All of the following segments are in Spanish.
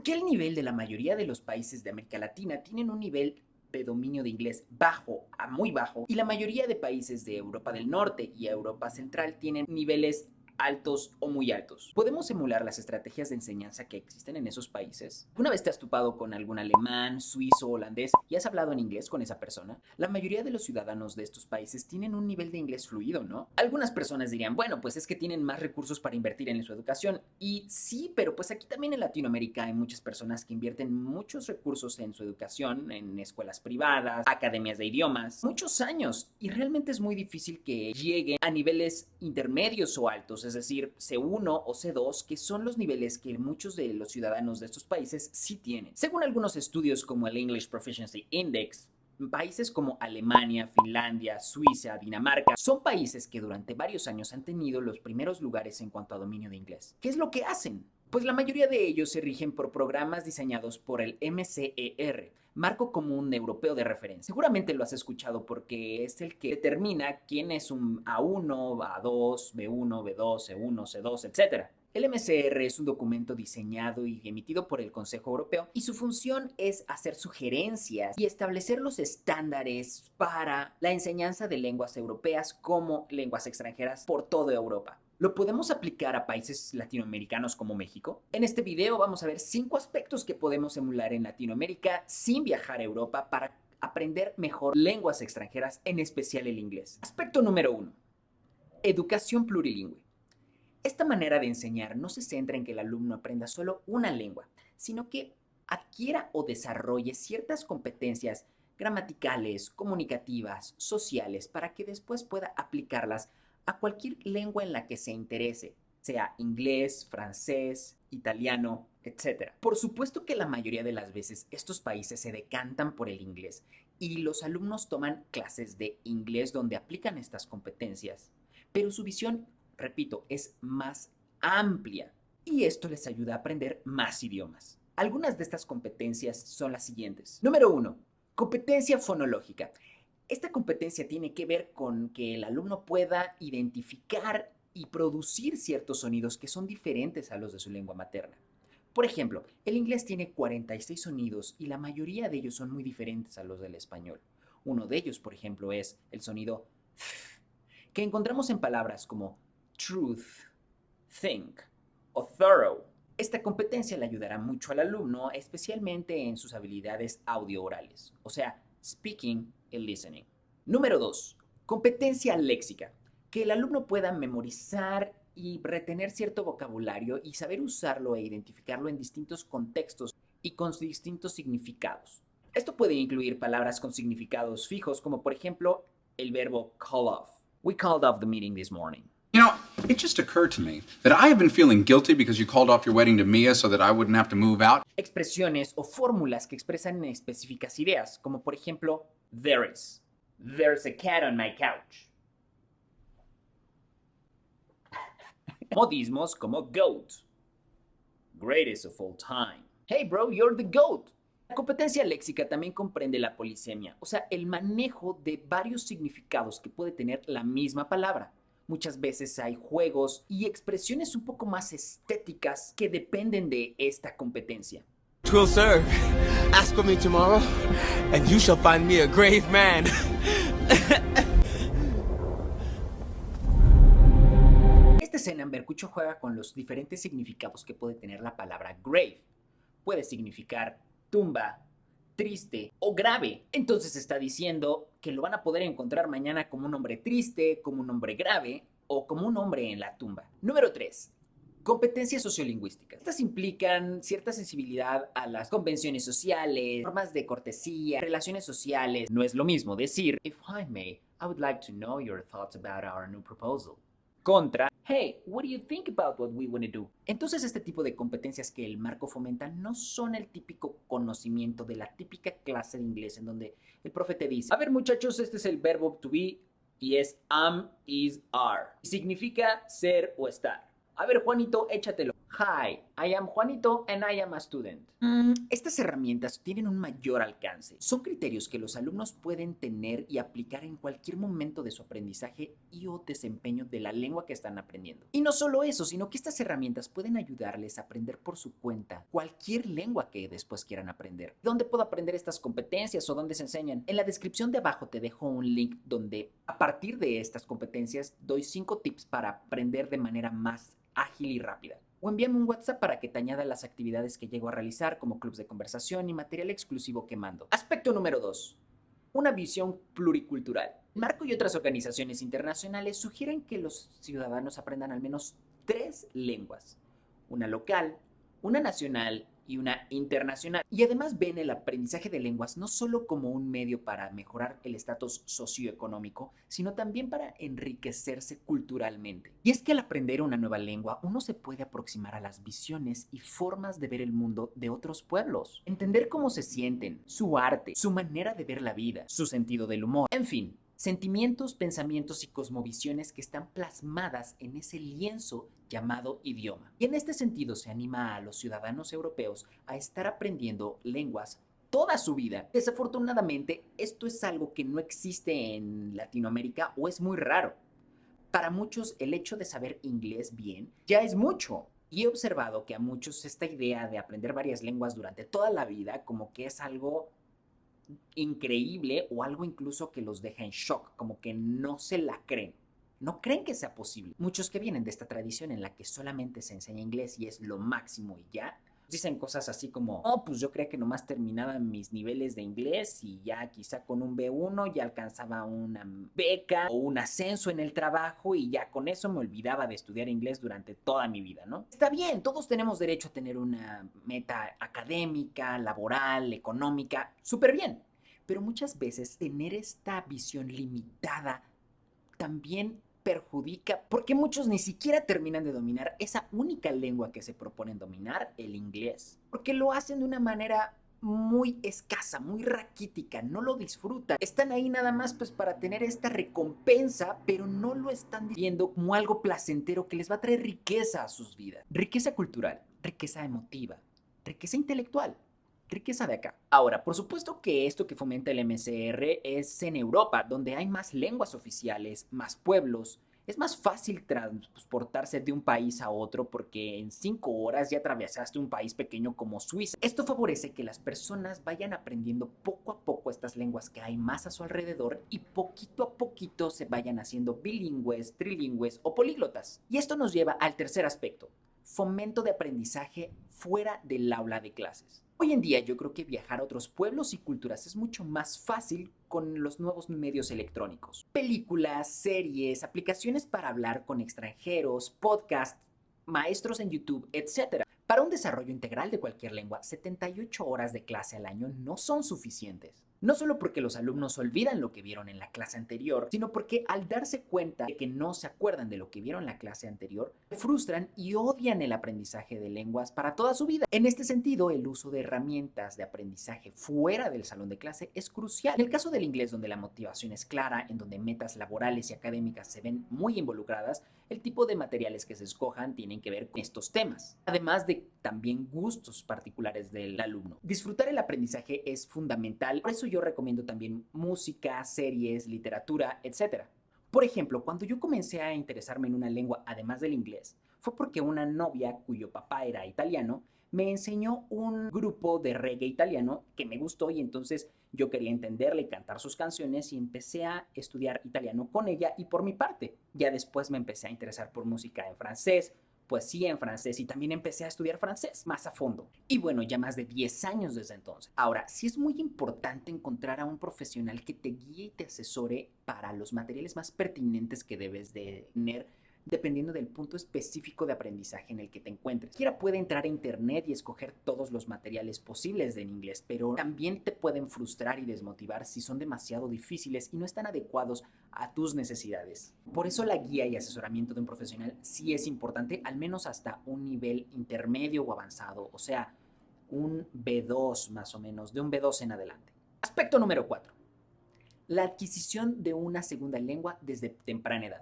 qué el nivel de la mayoría de los países de América Latina tienen un nivel de dominio de inglés bajo a muy bajo y la mayoría de países de Europa del Norte y Europa Central tienen niveles altos o muy altos? ¿Podemos emular las estrategias de enseñanza que existen en esos países? ¿Alguna vez te has topado con algún alemán, suizo, holandés y has hablado en inglés con esa persona? La mayoría de los ciudadanos de estos países tienen un nivel de inglés fluido, ¿no? Algunas personas dirían, bueno, pues es que tienen más recursos para invertir en su educación. Y sí, pero pues aquí también en Latinoamérica hay muchas personas que invierten muchos recursos en su educación, en escuelas privadas, academias de idiomas, muchos años. Y realmente es muy difícil que lleguen a niveles intermedios o altos, es decir, C1 o C2, que son los niveles que muchos de los ciudadanos de estos países sí tienen. Según algunos estudios como el English Proficiency Index, países como Alemania, Finlandia, Suiza, Dinamarca, son países que durante varios años han tenido los primeros lugares en cuanto a dominio de inglés. ¿Qué es lo que hacen? Pues la mayoría de ellos se rigen por programas diseñados por el MCER, Marco Común Europeo de Referencia. Seguramente lo has escuchado porque es el que determina quién es un A1, A2, B1, B2, C1, C2, etc. El MCR es un documento diseñado y emitido por el Consejo Europeo y su función es hacer sugerencias y establecer los estándares para la enseñanza de lenguas europeas como lenguas extranjeras por toda Europa. ¿Lo podemos aplicar a países latinoamericanos como México? En este video vamos a ver 5 aspectos que podemos emular en Latinoamérica sin viajar a Europa para aprender mejor lenguas extranjeras, en especial el inglés. Aspecto número 1. Educación plurilingüe. Esta manera de enseñar no se centra en que el alumno aprenda solo una lengua, sino que adquiera o desarrolle ciertas competencias gramaticales, comunicativas, sociales, para que después pueda aplicarlas a cualquier lengua en la que se interese, sea inglés, francés, italiano, etc. Por supuesto que la mayoría de las veces estos países se decantan por el inglés y los alumnos toman clases de inglés donde aplican estas competencias, pero su visión, repito, es más amplia y esto les ayuda a aprender más idiomas. Algunas de estas competencias son las siguientes. Número 1. Competencia fonológica. Esta competencia tiene que ver con que el alumno pueda identificar y producir ciertos sonidos que son diferentes a los de su lengua materna. Por ejemplo, el inglés tiene 46 sonidos y la mayoría de ellos son muy diferentes a los del español. Uno de ellos, por ejemplo, es el sonido th, que encontramos en palabras como truth, think o thorough. Esta competencia le ayudará mucho al alumno, especialmente en sus habilidades audio-orales, o sea, speaking y listening. Número 2. Competencia léxica. Que el alumno pueda memorizar y retener cierto vocabulario y saber usarlo e identificarlo en distintos contextos y con distintos significados. Esto puede incluir palabras con significados fijos, como por ejemplo el verbo call off. We called off the meeting this morning. You know, it just occurred to me that I have been feeling guilty because you called off your wedding to Mia so that I wouldn't have to move out. Expresiones o fórmulas que expresan específicas ideas, como por ejemplo, there is. There's a cat on my couch. Modismos como GOAT. Greatest of all time. Hey bro, you're the GOAT. La competencia léxica también comprende la polisemia, o sea, el manejo de varios significados que puede tener la misma palabra. Muchas veces hay juegos y expresiones un poco más estéticas que dependen de esta competencia. "'Twill serve. Ask for me tomorrow, and you shall find me a grave man." Este escena, Bercucho juega con los diferentes significados que puede tener la palabra grave. Puede significar tumba, triste o grave. Entonces está diciendo que lo van a poder encontrar mañana como un hombre triste, como un hombre grave o como un hombre en la tumba. Número 3. Competencias sociolingüísticas. Estas implican cierta sensibilidad a las convenciones sociales, formas de cortesía, relaciones sociales. No es lo mismo decir, if I may, I would like to know your thoughts about our new proposal. Contra, hey, what do you think about what we want to do? Entonces este tipo de competencias que el marco fomenta no son el típico conocimiento de la típica clase de inglés en donde el profe te dice, a ver muchachos, este es el verbo to be y es am, is, are. Y significa ser o estar. A ver Juanito, échatelo. Hi, I am Juanito and I am a student. Estas herramientas tienen un mayor alcance. Son criterios que los alumnos pueden tener y aplicar en cualquier momento de su aprendizaje y o desempeño de la lengua que están aprendiendo. Y no solo eso, sino que estas herramientas pueden ayudarles a aprender por su cuenta cualquier lengua que después quieran aprender. ¿Dónde puedo aprender estas competencias o dónde se enseñan? En la descripción de abajo te dejo un link donde a partir de estas competencias doy 5 tips para aprender de manera más ágil y rápida. O envíame un WhatsApp para que te añada las actividades que llego a realizar como clubs de conversación y material exclusivo que mando. Aspecto número 2. Una visión pluricultural. Marco y otras organizaciones internacionales sugieren que los ciudadanos aprendan al menos 3 lenguas. Una local, una nacional y una internacional. Y además ven el aprendizaje de lenguas no solo como un medio para mejorar el estatus socioeconómico, sino también para enriquecerse culturalmente. Y es que al aprender una nueva lengua, uno se puede aproximar a las visiones y formas de ver el mundo de otros pueblos. Entender cómo se sienten, su arte, su manera de ver la vida, su sentido del humor, en fin. Sentimientos, pensamientos y cosmovisiones que están plasmadas en ese lienzo llamado idioma. Y en este sentido se anima a los ciudadanos europeos a estar aprendiendo lenguas toda su vida. Desafortunadamente, esto es algo que no existe en Latinoamérica o es muy raro. Para muchos, el hecho de saber inglés bien ya es mucho. Y he observado que a muchos esta idea de aprender varias lenguas durante toda la vida como que es algo increíble o algo incluso que los deja en shock, como que no se la creen. No creen que sea posible. Muchos que vienen de esta tradición en la que solamente se enseña inglés y es lo máximo y ya, dicen cosas así como, oh, pues yo creía que nomás terminaba mis niveles de inglés y ya quizá con un B1 ya alcanzaba una beca o un ascenso en el trabajo y ya con eso me olvidaba de estudiar inglés durante toda mi vida, ¿no? Está bien, todos tenemos derecho a tener una meta académica, laboral, económica, súper bien. Pero muchas veces tener esta visión limitada también perjudica porque muchos ni siquiera terminan de dominar esa única lengua que se proponen dominar, el inglés, porque lo hacen de una manera muy escasa, muy raquítica, no lo disfrutan. Están ahí nada más pues para tener esta recompensa, pero no lo están viendo como algo placentero que les va a traer riqueza a sus vidas. Riqueza cultural, riqueza emotiva, riqueza intelectual. Riqueza de acá. Ahora, por supuesto que esto que fomenta el MCR es en Europa, donde hay más lenguas oficiales, más pueblos. Es más fácil transportarse de un país a otro porque en 5 horas ya atravesaste un país pequeño como Suiza. Esto favorece que las personas vayan aprendiendo poco a poco estas lenguas que hay más a su alrededor y poquito a poquito se vayan haciendo bilingües, trilingües o políglotas. Y esto nos lleva al tercer aspecto: fomento de aprendizaje fuera del aula de clases. Hoy en día yo creo que viajar a otros pueblos y culturas es mucho más fácil con los nuevos medios electrónicos. Películas, series, aplicaciones para hablar con extranjeros, podcasts, maestros en YouTube, etc. Para un desarrollo integral de cualquier lengua, 78 horas de clase al año no son suficientes. No solo porque los alumnos olvidan lo que vieron en la clase anterior, sino porque al darse cuenta de que no se acuerdan de lo que vieron en la clase anterior, se frustran y odian el aprendizaje de lenguas para toda su vida. En este sentido, el uso de herramientas de aprendizaje fuera del salón de clase es crucial. En el caso del inglés, donde la motivación es clara, en donde metas laborales y académicas se ven muy involucradas, el tipo de materiales que se escojan tienen que ver con estos temas, además de también gustos particulares del alumno. Disfrutar el aprendizaje es fundamental, por eso yo recomiendo también música, series, literatura, etc. Por ejemplo, cuando yo comencé a interesarme en una lengua además del inglés, fue porque una novia cuyo papá era italiano me enseñó un grupo de reggae italiano que me gustó y entonces yo quería entenderle y cantar sus canciones y empecé a estudiar italiano con ella y por mi parte. Ya después me empecé a interesar por música en francés, poesía en francés y también empecé a estudiar francés más a fondo. Y bueno, ya más de 10 años desde entonces. Ahora, sí es muy importante encontrar a un profesional que te guíe y te asesore para los materiales más pertinentes que debes de tener dependiendo del punto específico de aprendizaje en el que te encuentres. Cualquiera puede entrar a internet y escoger todos los materiales posibles en inglés, pero también te pueden frustrar y desmotivar si son demasiado difíciles y no están adecuados a tus necesidades. Por eso la guía y asesoramiento de un profesional sí es importante, al menos hasta un nivel intermedio o avanzado, o sea, un B2 más o menos, de un B2 en adelante. Aspecto número 4. La adquisición de una segunda lengua desde temprana edad.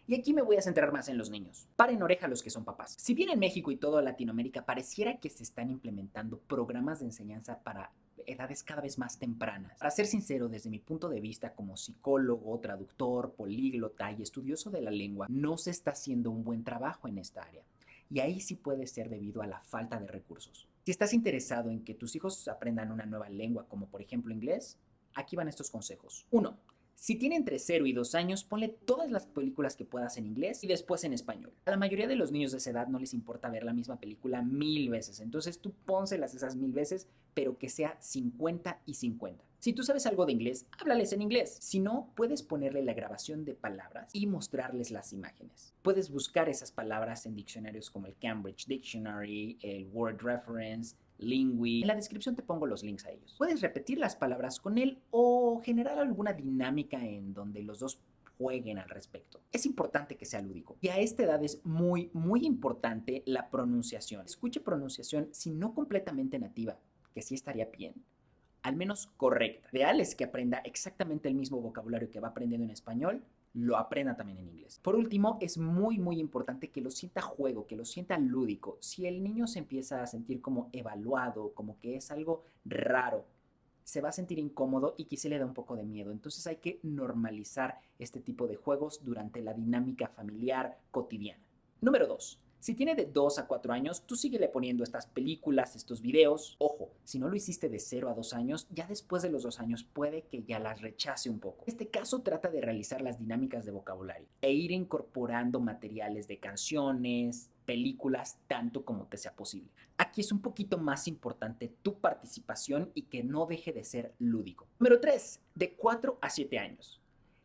Y aquí me voy a centrar más en los niños. Paren oreja los que son papás. Si bien en México y toda Latinoamérica pareciera que se están implementando programas de enseñanza para edades cada vez más tempranas. Para ser sincero, desde mi punto de vista como psicólogo, traductor, políglota y estudioso de la lengua, no se está haciendo un buen trabajo en esta área. Y ahí sí puede ser debido a la falta de recursos. Si estás interesado en que tus hijos aprendan una nueva lengua, como por ejemplo inglés, aquí van estos consejos. 1. Si tiene entre 0 y 2 años, ponle todas las películas que puedas en inglés y después en español. A la mayoría de los niños de esa edad no les importa ver la misma película 1000 veces, entonces tú pónselas esas 1000 veces, pero que sea 50 y 50. Si tú sabes algo de inglés, háblales en inglés. Si no, puedes ponerle la grabación de palabras y mostrarles las imágenes. Puedes buscar esas palabras en diccionarios como el Cambridge Dictionary, el Word Reference, Lingui. En la descripción te pongo los links a ellos. Puedes repetir las palabras con él o generar alguna dinámica en donde los dos jueguen al respecto. Es importante que sea lúdico. Y a esta edad es muy importante la pronunciación. Escuche pronunciación, si no completamente nativa, que sí estaría bien, al menos correcta. Ideal es que aprenda exactamente el mismo vocabulario que va aprendiendo en español, lo aprenda también en inglés. Por último, es muy importante que lo sienta juego, que lo sienta lúdico. Si el niño se empieza a sentir como evaluado, como que es algo raro, se va a sentir incómodo y quizá le da un poco de miedo. Entonces hay que normalizar este tipo de juegos durante la dinámica familiar cotidiana. Número 2. Si tiene de 2 a 4 años, tú síguele poniendo estas películas, estos videos. Ojo, si no lo hiciste de 0 a 2 años, ya después de los 2 años puede que ya las rechace un poco. En este caso trata de realizar las dinámicas de vocabulario e ir incorporando materiales de canciones, películas, tanto como te sea posible. Aquí es un poquito más importante tu participación y que no deje de ser lúdico. Número 3. De 4 a 7 años.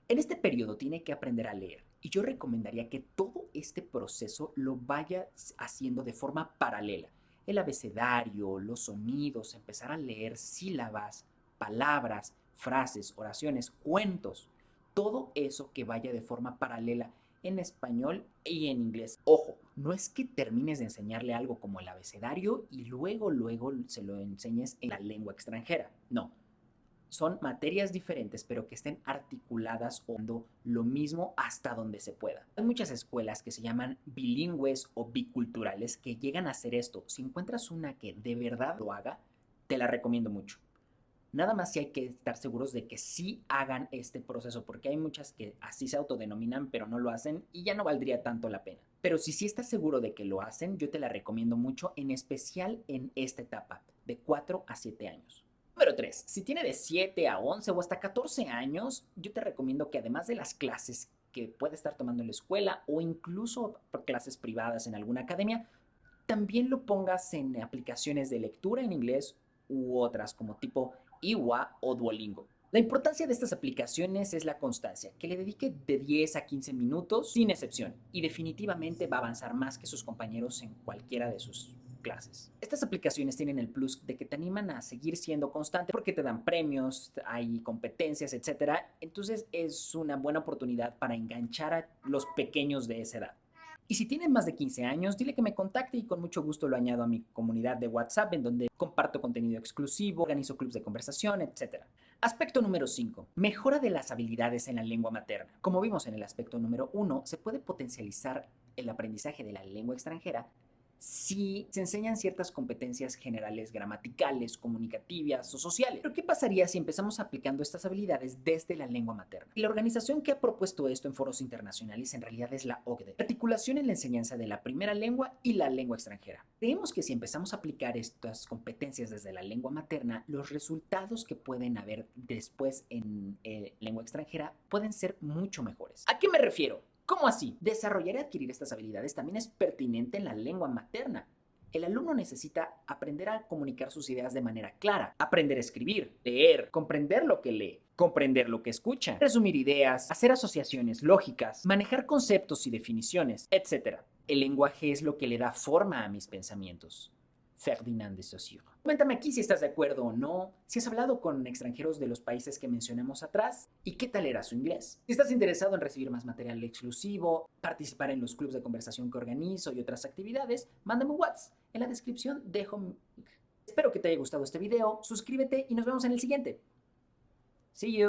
En este periodo tiene que aprender a leer. Y yo recomendaría que todo este proceso lo vaya haciendo de forma paralela. El abecedario, los sonidos, empezar a leer sílabas, palabras, frases, oraciones, cuentos. Todo eso que vaya de forma paralela en español y en inglés. Ojo, no es que termines de enseñarle algo como el abecedario y luego se lo enseñes en la lengua extranjera. No. Son materias diferentes, pero que estén articuladas o lo mismo hasta donde se pueda. Hay muchas escuelas que se llaman bilingües o biculturales que llegan a hacer esto. Si encuentras una que de verdad lo haga, te la recomiendo mucho. Nada más si hay que estar seguros de que sí hagan este proceso, porque hay muchas que así se autodenominan, pero no lo hacen y ya no valdría tanto la pena. Pero si sí estás seguro de que lo hacen, yo te la recomiendo mucho, en especial en esta etapa, de 4 a 7 años. Número 3. Si tiene de 7 a 11 o hasta 14 años, yo te recomiendo que además de las clases que puede estar tomando en la escuela o incluso clases privadas en alguna academia, también lo pongas en aplicaciones de lectura en inglés u otras como tipo Iwa o Duolingo. La importancia de estas aplicaciones es la constancia, que le dedique de 10 a 15 minutos sin excepción y definitivamente va a avanzar más que sus compañeros en cualquiera de sus clases. Estas aplicaciones tienen el plus de que te animan a seguir siendo constante porque te dan premios, hay competencias, etc. Entonces es una buena oportunidad para enganchar a los pequeños de esa edad. Y si tienen más de 15 años, dile que me contacte y con mucho gusto lo añado a mi comunidad de WhatsApp en donde comparto contenido exclusivo, organizo clubs de conversación, etc. Aspecto número 5. Mejora de las habilidades en la lengua materna. Como vimos en el aspecto número 1, se puede potencializar el aprendizaje de la lengua extranjera si se enseñan ciertas competencias generales gramaticales, comunicativas o sociales. Pero ¿qué pasaría si empezamos aplicando estas habilidades desde la lengua materna? Y la organización que ha propuesto esto en foros internacionales en realidad es la OCDE, Articulación en la enseñanza de la primera lengua y la lengua extranjera. Creemos que si empezamos a aplicar estas competencias desde la lengua materna, los resultados que pueden haber después en lengua extranjera pueden ser mucho mejores. ¿A qué me refiero? ¿Cómo así? Desarrollar y adquirir estas habilidades también es pertinente en la lengua materna. El alumno necesita aprender a comunicar sus ideas de manera clara, aprender a escribir, leer, comprender lo que lee, comprender lo que escucha, resumir ideas, hacer asociaciones lógicas, manejar conceptos y definiciones, etc. El lenguaje es lo que le da forma a mis pensamientos. Ferdinand de Saussure. Coméntame aquí si estás de acuerdo o no, si has hablado con extranjeros de los países que mencionamos atrás y qué tal era su inglés. Si estás interesado en recibir más material exclusivo, participar en los clubs de conversación que organizo y otras actividades, mándame un WhatsApp. En la descripción dejo mi link. Espero que te haya gustado este video, suscríbete y nos vemos en el siguiente. See you.